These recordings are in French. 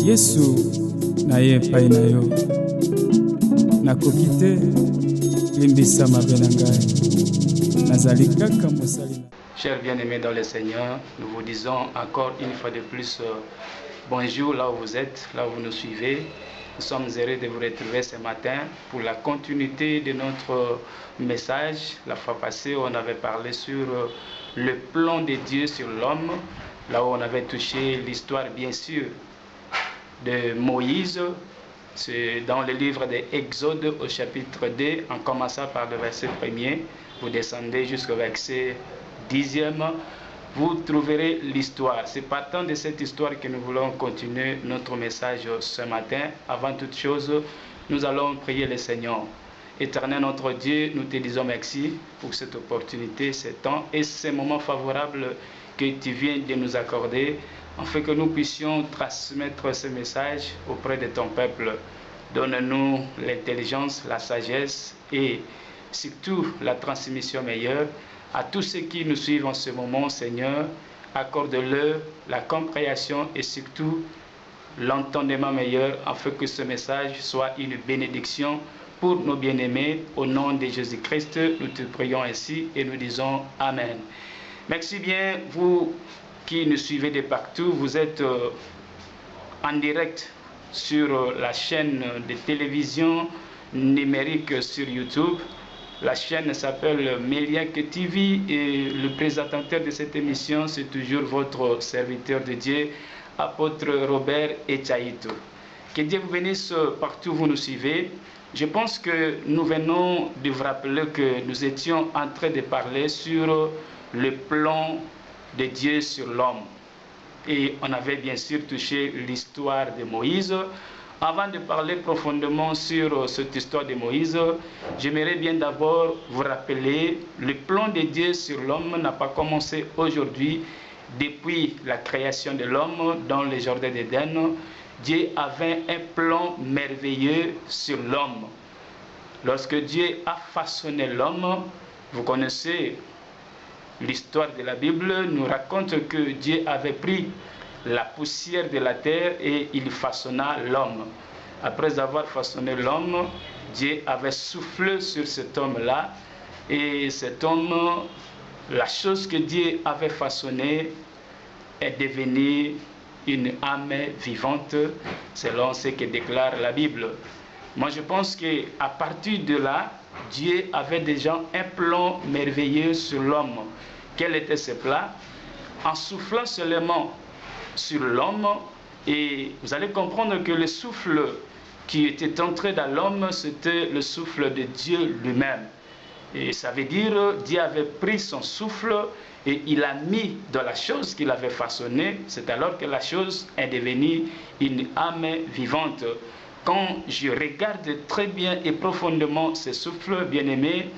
Yesu na ye epai na yo nakoki te limbisa mabe na ngai nazali kaka mosali. Chers bien-aimés dans le Seigneur, nous vous disons encore une fois de plus bonjour là où vous êtes, là où vous nous suivez. Nous sommes heureux de vous retrouver ce matin pour la continuité de notre message. La fois passée, on avait parlé sur le plan de Dieu sur l'homme, là où on avait touché l'histoire bien sûr de Moïse. C'est dans le livre de Exode au chapitre 2, en commençant par le verset 1er, vous descendez jusqu'au verset 10e, vous trouverez l'histoire. C'est partant de cette histoire que nous voulons continuer notre message ce matin. Avant toute chose, nous allons prier le Seigneur. Éternel notre Dieu, nous te disons merci pour cette opportunité, ce temps et ces moments favorables que tu viens de nous accorder, afin que nous puissions transmettre ce message auprès de ton peuple. Donne-nous l'intelligence, la sagesse et surtout la transmission meilleure. À tous ceux qui nous suivent en ce moment, Seigneur, accorde-leur la compréhension et surtout l'entendement meilleur, afin que ce message soit une bénédiction pour nos bien-aimés. Au nom de Jésus-Christ, nous te prions ainsi et nous disons Amen. Merci bien, vous qui nous suivez de partout. Vous êtes en direct sur la chaîne de télévision numérique sur YouTube. La chaîne s'appelle Meliak TV et le présentateur de cette émission, c'est toujours votre serviteur de Dieu, apôtre Robert Echaïto. Que Dieu vous bénisse partout où vous nous suivez. Je pense que nous venons de vous rappeler que nous étions en train de parler sur le plan de Dieu sur l'homme. Et on avait bien sûr touché l'histoire de Moïse. Avant de parler profondément sur cette histoire de Moïse, j'aimerais bien d'abord vous rappeler le plan de Dieu sur l'homme n'a pas commencé aujourd'hui. Depuis la création de l'homme dans le jardin d'Éden, Dieu avait un plan merveilleux sur l'homme. Lorsque Dieu a façonné l'homme, vous connaissez l'histoire de la Bible, nous raconte que Dieu avait pris la poussière de la terre et il façonna l'homme. Après avoir façonné l'homme, Dieu avait soufflé sur cet homme-là et cet homme, la chose que Dieu avait façonnée est devenue une âme vivante selon ce que déclare la Bible. Moi je pense qu'à partir de là, Dieu avait déjà un plan merveilleux sur l'homme. Quel était ce plan? En soufflant seulement sur l'homme, et vous allez comprendre que le souffle qui était entré dans l'homme, c'était le souffle de Dieu lui-même. Et ça veut dire, Dieu avait pris son souffle et il a mis dans la chose qu'il avait façonnée. C'est alors que la chose est devenue une âme vivante. Quand je regarde très bien et profondément ce souffle, bien-aimé,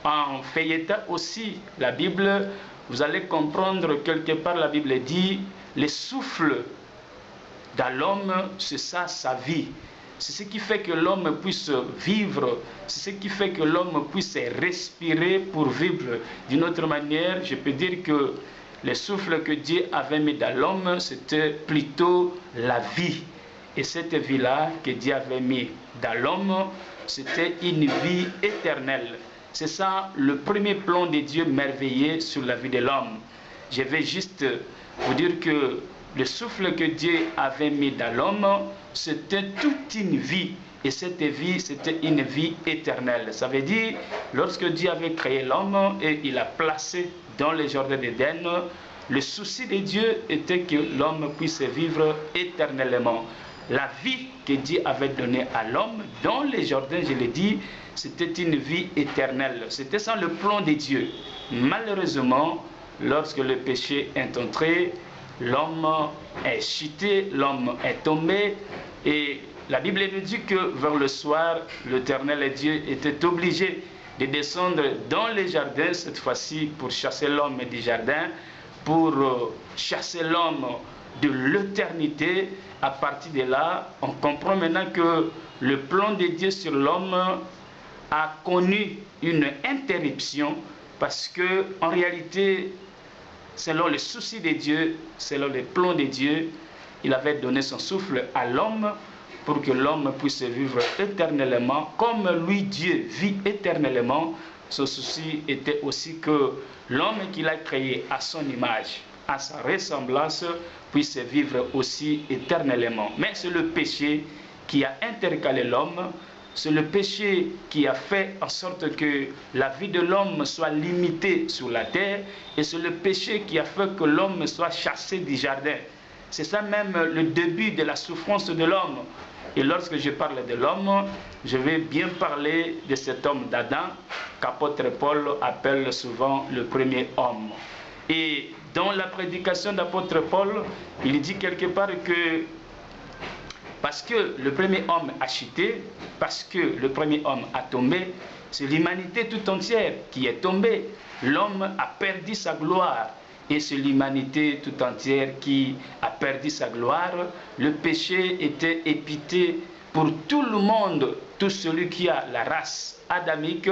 en feuilletant aussi la Bible, vous allez comprendre quelque part la Bible dit, le souffle dans l'homme, c'est ça sa vie. C'est ce qui fait que l'homme puisse vivre, c'est ce qui fait que l'homme puisse respirer pour vivre. D'une autre manière, je peux dire que le souffle que Dieu avait mis dans l'homme, c'était plutôt la vie. Et cette vie-là que Dieu avait mis dans l'homme, c'était une vie éternelle. C'est ça le premier plan de Dieu merveilleux sur la vie de l'homme. Je vais juste vous dire que le souffle que Dieu avait mis dans l'homme, c'était toute une vie. Et cette vie, c'était une vie éternelle. Ça veut dire, lorsque Dieu avait créé l'homme et il a placé dans le jardin d'Éden, le souci de Dieu était que l'homme puisse vivre éternellement. La vie que Dieu avait donnée à l'homme dans les jardins, je l'ai dit, c'était une vie éternelle. C'était ça le plan de Dieu. Malheureusement, lorsque le péché est entré, l'homme est chuté, l'homme est tombé. Et la Bible nous dit que vers le soir, l'Éternel Dieu était obligé de descendre dans les jardins, cette fois-ci pour chasser l'homme du jardin, pour chasser l'homme de l'éternité. À partir de là, on comprend maintenant que le plan de Dieu sur l'homme a connu une interruption parce que en réalité, selon le souci de Dieu, selon les plans de Dieu, il avait donné son souffle à l'homme pour que l'homme puisse vivre éternellement comme lui, Dieu, vit éternellement. Son souci était aussi que l'homme qu'il a créé à son image, à sa ressemblance, puisse vivre aussi éternellement. Mais c'est le péché qui a intercalé l'homme, c'est le péché qui a fait en sorte que la vie de l'homme soit limitée sur la terre, et c'est le péché qui a fait que l'homme soit chassé du jardin. C'est ça même le début de la souffrance de l'homme. Et lorsque je parle de l'homme, je vais bien parler de cet homme d'Adam, qu'apôtre Paul appelle souvent le premier homme. Et dans la prédication d'apôtre Paul, il dit quelque part que parce que le premier homme a chuté, parce que le premier homme a tombé, c'est l'humanité tout entière qui est tombée. L'homme a perdu sa gloire. Et c'est l'humanité tout entière qui a perdu sa gloire. Le péché était épité pour tout le monde, tout celui qui a la race adamique,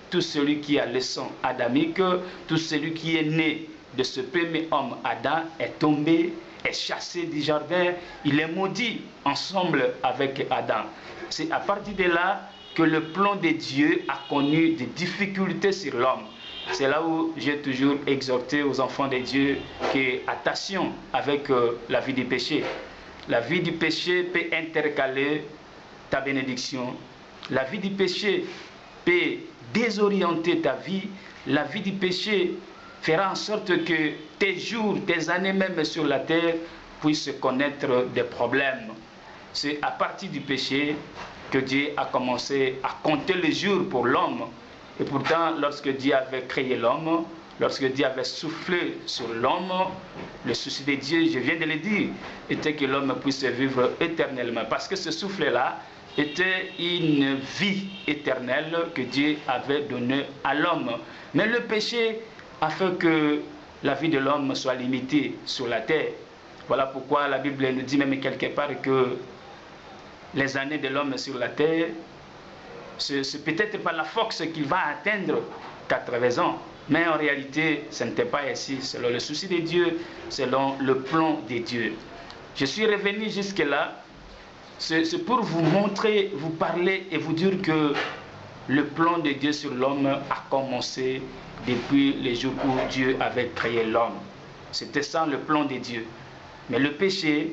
tout celui qui a le sang adamique, tout celui qui est né de ce premier homme Adam est tombé, est chassé du jardin, il est maudit ensemble avec Adam. C'est à partir de là que le plan de Dieu a connu des difficultés sur l'homme. C'est là où j'ai toujours exhorté aux enfants de Dieu que attention avec la vie du péché. La vie du péché peut intercaler ta bénédiction. La vie du péché peut désorienter ta vie. La vie du péché fera en sorte que tes jours, tes années même sur la terre puissent connaître des problèmes. C'est à partir du péché que Dieu a commencé à compter les jours pour l'homme. Et pourtant, lorsque Dieu avait créé l'homme, lorsque Dieu avait soufflé sur l'homme, le souci de Dieu, je viens de le dire, était que l'homme puisse vivre éternellement. Parce que ce souffle-là était une vie éternelle que Dieu avait donnée à l'homme. Mais le péché a fait que la vie de l'homme soit limitée sur la terre. Voilà pourquoi la Bible nous dit même quelque part que les années de l'homme sur la terre, c'est peut-être pas la force qu'il va atteindre 80 ans, mais en réalité, ce n'était pas ainsi, selon le souci de Dieu, selon le plan de Dieu. Je suis revenu jusque-là, c'est pour vous montrer, vous parler et vous dire que le plan de Dieu sur l'homme a commencé depuis les jours où Dieu avait créé l'homme. C'était ça le plan de Dieu. Mais le péché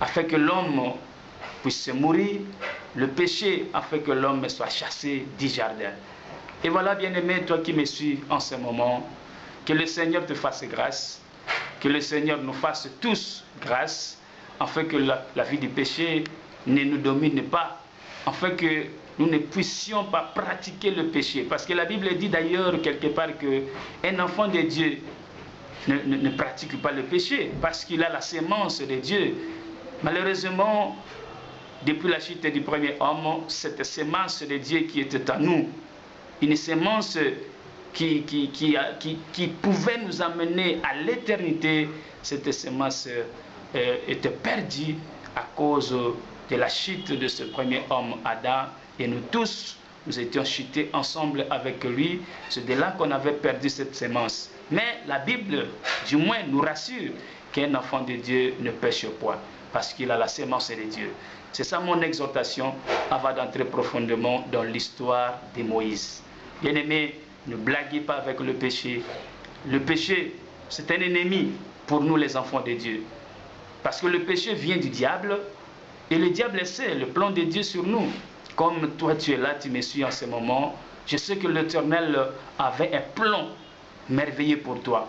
a fait que l'homme puisse mourir. Le péché a fait que l'homme soit chassé du jardin. Et voilà, bien-aimé, toi qui me suis en ce moment, que le Seigneur te fasse grâce, que le Seigneur nous fasse tous grâce, afin que la vie du péché ne nous domine pas, afin que nous ne puissions pas pratiquer le péché. Parce que la Bible dit d'ailleurs quelque part qu'un enfant de Dieu ne pratique pas le péché, parce qu'il a la sémence de Dieu. Malheureusement, depuis la chute du premier homme, cette sémence de Dieu qui était en nous, une sémence qui pouvait nous amener à l'éternité, cette sémence était perdue à cause de la chute de ce premier homme Adam, et nous tous, nous étions chutés ensemble avec lui. C'est de là qu'on avait perdu cette sémence. Mais la Bible, du moins, nous rassure qu'un enfant de Dieu ne pêche point, parce qu'il a la sémence de Dieu. C'est ça mon exhortation avant d'entrer profondément dans l'histoire de Moïse. Bien-aimés, ne blaguez pas avec le péché. Le péché, c'est un ennemi pour nous les enfants de Dieu. Parce que le péché vient du diable, et le diable sait le plan de Dieu sur nous. Comme toi tu es là, tu me suis en ce moment, je sais que l'Éternel avait un plan merveilleux pour toi.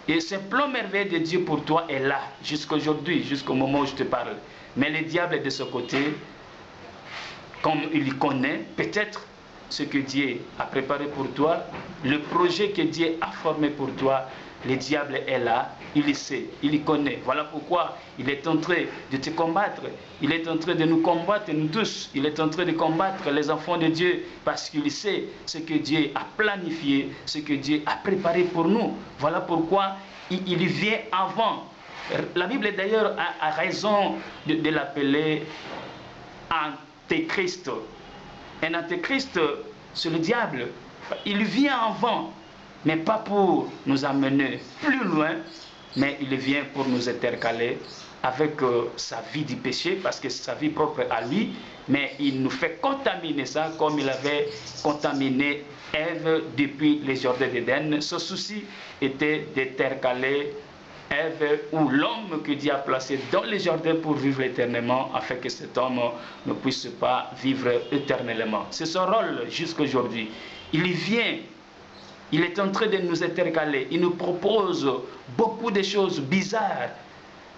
Et ce plan merveilleux de Dieu pour toi est là, jusqu'à aujourd'hui, jusqu'au moment où je te parle. Mais le diable est de ce côté, comme il connaît peut-être ce que Dieu a préparé pour toi, le projet que Dieu a formé pour toi, le diable est là, il le sait, il le connaît. Voilà pourquoi il est en train de te combattre, il est en train de nous combattre, nous tous. Il est en train de combattre les enfants de Dieu parce qu'il sait ce que Dieu a planifié, ce que Dieu a préparé pour nous. Voilà pourquoi il vient avant. La Bible d'ailleurs a raison de l'appeler Antéchrist. Un Antéchrist, c'est le diable. Il vient avant, mais pas pour nous amener plus loin, mais il vient pour nous intercaler avec sa vie du péché, parce que c'est sa vie propre à lui, mais il nous fait contaminer ça comme il avait contaminé Ève depuis les jardins d'Éden. Ce souci était d'intercaler Ève ou l'homme que Dieu a placé dans les jardins pour vivre éternellement, afin que cet homme ne puisse pas vivre éternellement. C'est son rôle jusqu'à aujourd'hui. Il vient, il est en train de nous intercaler, il nous propose beaucoup de choses bizarres,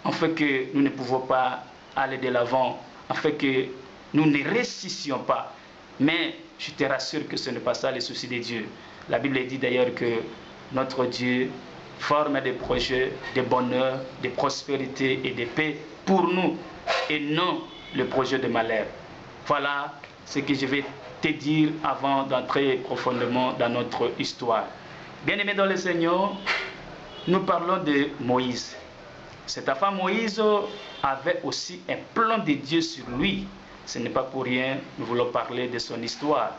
afin que nous ne pouvons pas aller de l'avant, afin que nous ne réussissions pas. Mais je te rassure que ce n'est pas ça le souci de Dieu. La Bible dit d'ailleurs que notre Dieu forme des projets de bonheur, de prospérité et de paix pour nous, et non le projet de malheur. Voilà ce que je vais te dire avant d'entrer profondément dans notre histoire. Bien-aimés dans le Seigneur, nous parlons de Moïse. Cet enfant Moïse avait aussi un plan de Dieu sur lui. Ce n'est pas pour rien, nous voulons parler de son histoire.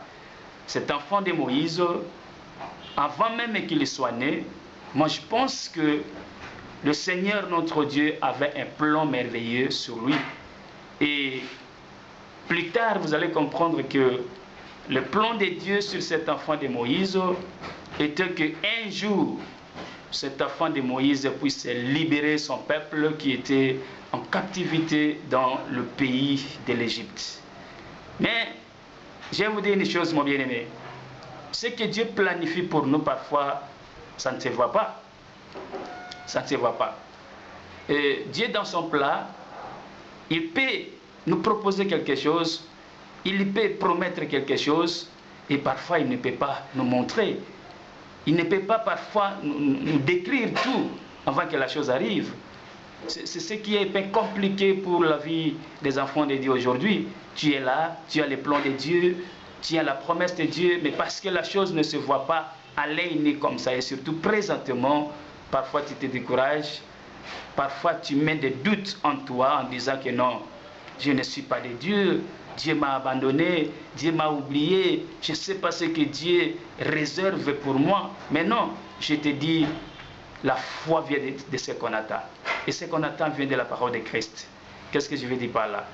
Cet enfant de Moïse, avant même qu'il soit né, moi je pense que le Seigneur notre Dieu avait un plan merveilleux sur lui. Et plus tard, vous allez comprendre que le plan de Dieu sur cet enfant de Moïse était qu'un jour, cet enfant de Moïse puisse libérer son peuple qui était en captivité dans le pays de l'Égypte. Mais je vais vous dire une chose, mon bien-aimé. Ce que Dieu planifie pour nous, parfois, ça ne se voit pas. Ça ne se voit pas. Et Dieu, dans son plan, il peut nous proposer quelque chose, il peut promettre quelque chose, et parfois il ne peut pas nous montrer. Il ne peut pas parfois nous décrire tout avant que la chose arrive. C'est ce qui est un peu compliqué pour la vie des enfants de Dieu aujourd'hui. Tu es là, tu as les plans de Dieu, tu as la promesse de Dieu, mais parce que la chose ne se voit pas à l'œil nu comme ça, et surtout présentement, parfois tu te décourages, parfois tu mets des doutes en toi en disant que non, je ne suis pas de Dieu, Dieu m'a abandonné, Dieu m'a oublié, je ne sais pas ce que Dieu réserve pour moi. Mais non, je te dis, la foi vient de ce qu'on attend. Et ce qu'on attend vient de la parole de Christ. Qu'est-ce que je veux dire par là?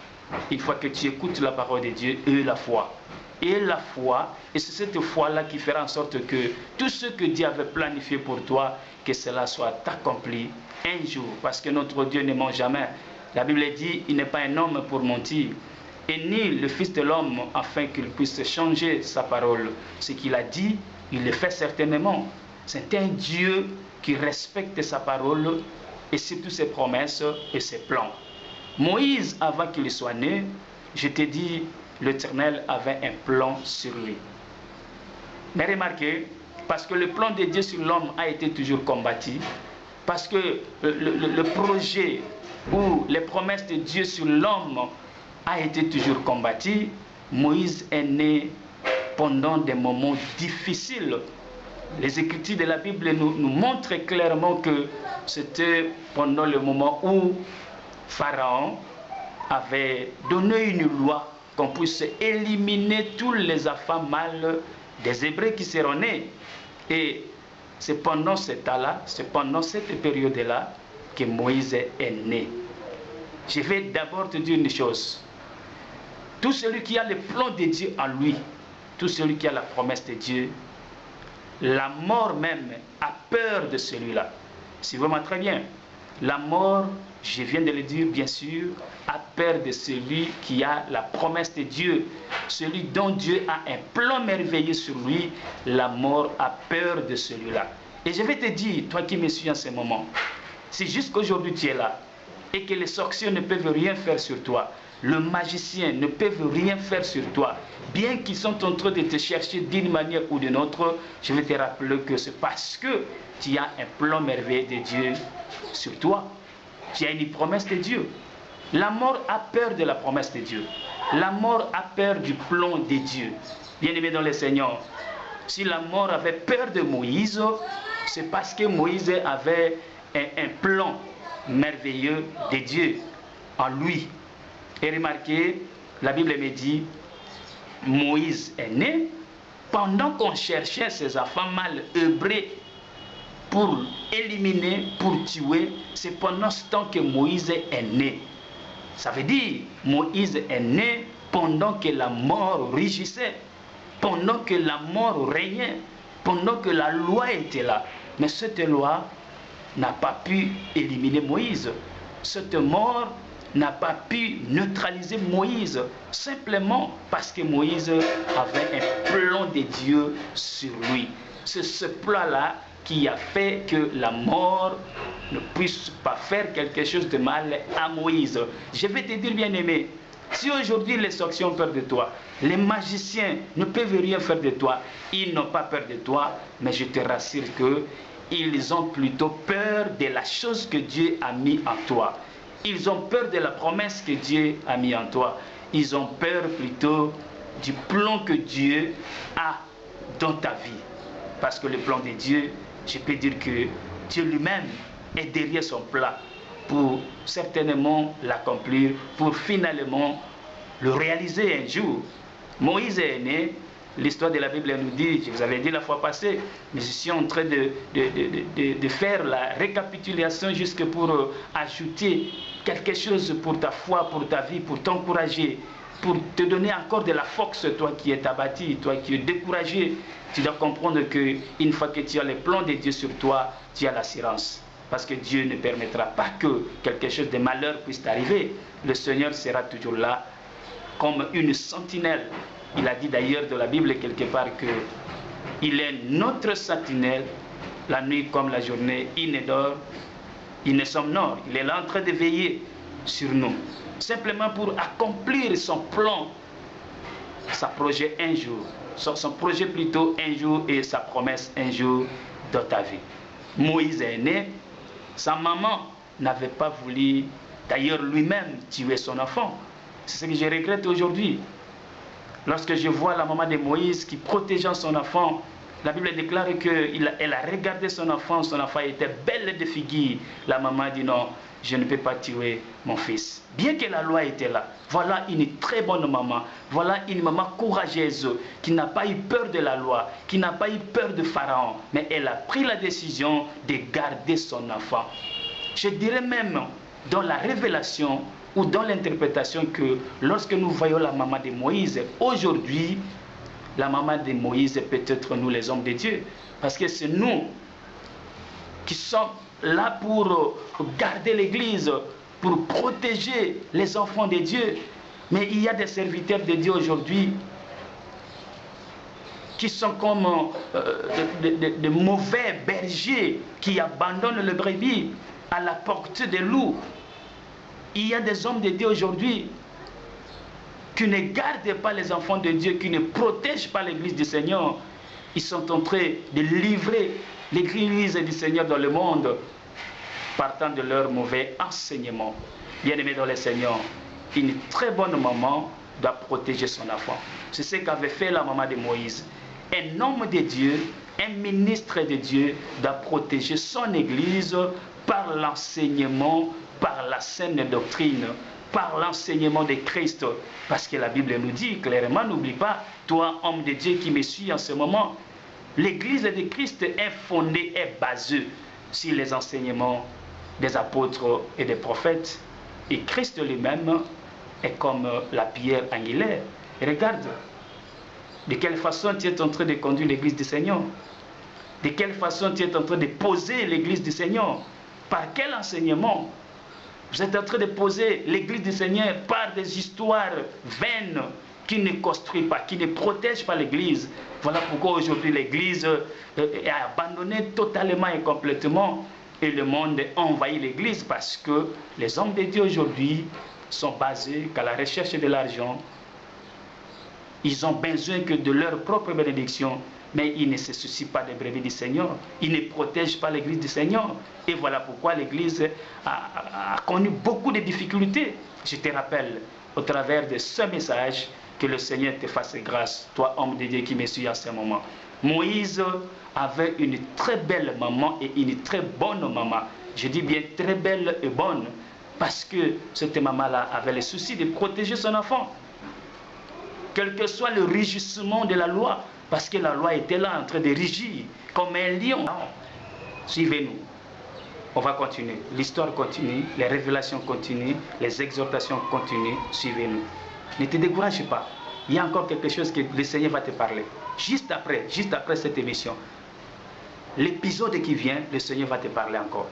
Une fois que tu écoutes la parole de Dieu et la foi. Et la foi, et c'est cette foi-là qui fera en sorte que tout ce que Dieu avait planifié pour toi, que cela soit accompli un jour. Parce que notre Dieu ne ment jamais. La Bible dit, il n'est pas un homme pour mentir, et ni le Fils de l'homme afin qu'il puisse changer sa parole. Ce qu'il a dit, il le fait certainement. C'est un Dieu qui respecte sa parole et surtout ses promesses et ses plans. Moïse, avant qu'il soit né, je t'ai dit, l'Éternel avait un plan sur lui. Mais remarquez, parce que le plan de Dieu sur l'homme a été toujours combattu, parce que le projet ou les promesses de Dieu sur l'homme a été toujours combattu, Moïse est né pendant des moments difficiles. Les Écritures de la Bible nous montrent clairement que c'était pendant le moment où Pharaon avait donné une loi qu'on puisse éliminer tous les enfants mâles des Hébreux qui seront nés. Et c'est pendant ce temps-là, c'est pendant cette période-là que Moïse est né. Je vais d'abord te dire une chose. Tout celui qui a le plan de Dieu en lui, tout celui qui a la promesse de Dieu, la mort même a peur de celui-là. C'est vraiment très bien. La mort, je viens de le dire bien sûr, a peur de celui qui a la promesse de Dieu. Celui dont Dieu a un plan merveilleux sur lui, la mort a peur de celui-là. Et je vais te dire, toi qui me suis en ce moment, si jusqu'aujourd'hui tu es là, et que les sorciers ne peuvent rien faire sur toi, le magicien ne peut rien faire sur toi, bien qu'ils sont en train de te chercher d'une manière ou d'une autre, je vais te rappeler que c'est parce que tu as un plan merveilleux de Dieu sur toi. Tu as une promesse de Dieu. La mort a peur de la promesse de Dieu. La mort a peur du plan de Dieu. Bien-aimé dans le Seigneur, si la mort avait peur de Moïse, c'est parce que Moïse avait un plan merveilleux de Dieu en lui. Et remarquez, la Bible me dit, Moïse est né, pendant qu'on cherchait ces enfants mal œuvrés pour éliminer, pour tuer, c'est pendant ce temps que Moïse est né. Ça veut dire, Moïse est né pendant que la mort rugissait, pendant que la mort régnait, pendant que la loi était là. Mais cette loi n'a pas pu éliminer Moïse. Cette mort n'a pas pu neutraliser Moïse, simplement parce que Moïse avait un plan de Dieu sur lui. C'est ce plan-là qui a fait que la mort ne puisse pas faire quelque chose de mal à Moïse. Je vais te dire, bien-aimé, si aujourd'hui les sorciers ont peur de toi, les magiciens ne peuvent rien faire de toi, ils n'ont pas peur de toi, mais je te rassure qu'ils ont plutôt peur de la chose que Dieu a mis en toi. Ils ont peur de la promesse que Dieu a mis en toi. Ils ont peur plutôt du plan que Dieu a dans ta vie. Parce que le plan de Dieu, je peux dire que Dieu lui-même est derrière son plan pour certainement l'accomplir, pour finalement le réaliser un jour. Moïse est né, l'histoire de la Bible nous dit, je vous avais dit la fois passée, mais je suis en train de faire la récapitulation jusque pour ajouter quelque chose pour ta foi, pour ta vie, pour t'encourager, pour te donner encore de la force, toi qui es abattu, toi qui es découragé. Tu dois comprendre qu'une fois que tu as les plans de Dieu sur toi, tu as l'assurance. Parce que Dieu ne permettra pas que quelque chose de malheur puisse t'arriver. Le Seigneur sera toujours là comme une sentinelle. Il a dit d'ailleurs dans la Bible quelque part qu'il est notre sentinelle, la nuit comme la journée, il ne dort, il ne somnore. Il est là en train de veiller sur nous, simplement pour accomplir son plan, sa projet un jour, son projet plutôt un jour et sa promesse un jour dans ta vie. Moïse est né, sa maman n'avait pas voulu d'ailleurs lui-même tuer son enfant. C'est ce que je regrette aujourd'hui. Lorsque je vois la maman de Moïse qui protégeait son enfant, la Bible déclare qu'elle a regardé son enfant était belle de figure. La maman dit non, je ne peux pas tuer mon fils. Bien que la loi était là, voilà une très bonne maman, voilà une maman courageuse qui n'a pas eu peur de la loi, qui n'a pas eu peur de Pharaon, mais elle a pris la décision de garder son enfant. Je dirais même dans la révélation ou dans l'interprétation que lorsque nous voyons la maman de Moïse, aujourd'hui, la maman de Moïse est peut-être nous les hommes de Dieu, parce que c'est nous qui sommes là pour garder l'église, pour protéger les enfants de Dieu. Mais il y a des serviteurs de Dieu aujourd'hui qui sont comme de mauvais bergers qui abandonnent le brebis à la porte des loups. Il y a des hommes de Dieu aujourd'hui qui ne gardent pas les enfants de Dieu, qui ne protègent pas l'église du Seigneur. Ils sont en train de livrer l'église du Seigneur dans le monde, partant de leur mauvais enseignement. Bien-aimés dans le Seigneur, une très bonne maman doit protéger son enfant. C'est ce qu'avait fait la maman de Moïse. Un homme de Dieu, un ministre de Dieu doit protéger son église par l'enseignement, par la saine doctrine, par l'enseignement de Christ. Parce que la Bible nous dit clairement, n'oublie pas, toi, homme de Dieu qui me suis en ce moment, l'église de Christ est fondée, est basée sur les enseignements des apôtres et des prophètes. Et Christ lui-même est comme la pierre angulaire. Et regarde, de quelle façon tu es en train de conduire l'église du Seigneur? De quelle façon tu es en train de poser l'église du Seigneur? Par quel enseignement? Vous êtes en train de poser l'église du Seigneur par des histoires vaines qui ne construisent pas, qui ne protègent pas l'église. Voilà pourquoi aujourd'hui l'église est abandonnée totalement et complètement. Et le monde envahit l'église parce que les hommes de Dieu aujourd'hui sont basés qu'à la recherche de l'argent. Ils ont besoin que de leur propre bénédiction, mais ils ne se soucient pas des brebis du Seigneur. Ils ne protègent pas l'église du Seigneur. Et voilà pourquoi l'église a connu beaucoup de difficultés. Je te rappelle, au travers de ce message, que le Seigneur te fasse grâce, toi, homme de Dieu qui me suis en ce moment. Moïse avait une très belle maman et une très bonne maman. Je dis bien très belle et bonne, parce que cette maman-là avait le souci de protéger son enfant. Quel que soit le régissement de la loi, Parce que la loi était là en train de rugir comme un lion. Non. Suivez-nous. On va continuer. L'histoire continue, les révélations continuent, les exhortations continuent. Suivez-nous. Ne te décourage pas. Il y a encore quelque chose que le Seigneur va te parler. Juste après cette émission, l'épisode qui vient, le Seigneur va te parler encore.